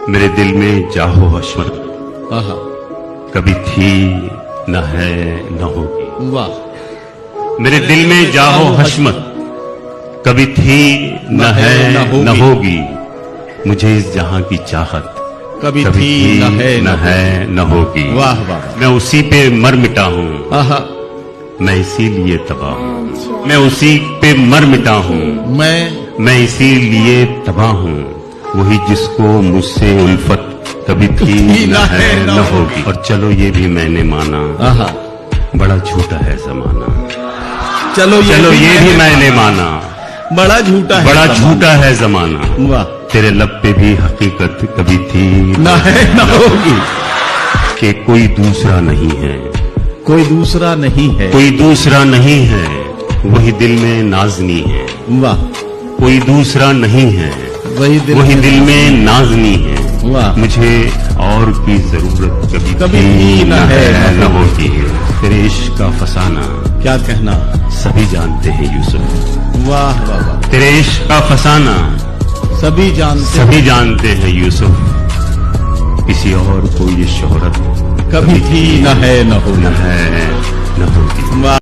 मेरे दिल में जाहो हशमत आहा, कभी थी न है न होगी। वाह। मेरे दिल में जाहो हशमत कभी थी न है न होगी। मुझे इस जहां की चाहत कभी कभी थी न है न होगी। वाह वाह। मैं उसी पे मर मिटा हूँ, आहा, मैं इसीलिए तबाह हूँ। मैं उसी पे मर मिटा हूँ, मैं इसीलिए तबाह हूँ। वही जिसको मुझसे उल्फत कभी थी न है न होगी। और चलो ये भी मैंने माना, आहा, बड़ा झूठा है जमाना। चलो ये भी मैंने माना, बड़ा झूठा है, बड़ा झूठा है जमाना। वाह। तेरे लब पे भी हकीकत कभी थी न है न होगी। कि कोई दूसरा नहीं है, कोई दूसरा नहीं है। कोई दूसरा नहीं है। वही दिल में नाजनी है, वाह। कोई दूसरा नहीं है। वही दिल में नाजनी है। वाह। मुझे और की जरूरत कभी थी न है न होगी। तेरे इश्क का फसाना क्या कहना। सभी जानते हैं यूसुफ। वाह वाह वाह। तेरे इश्क का फसाना सभी जानते हैं यूसुफ। किसी और को ये शोहरत कभी थी न है न होगी। न है न होगी। वाह।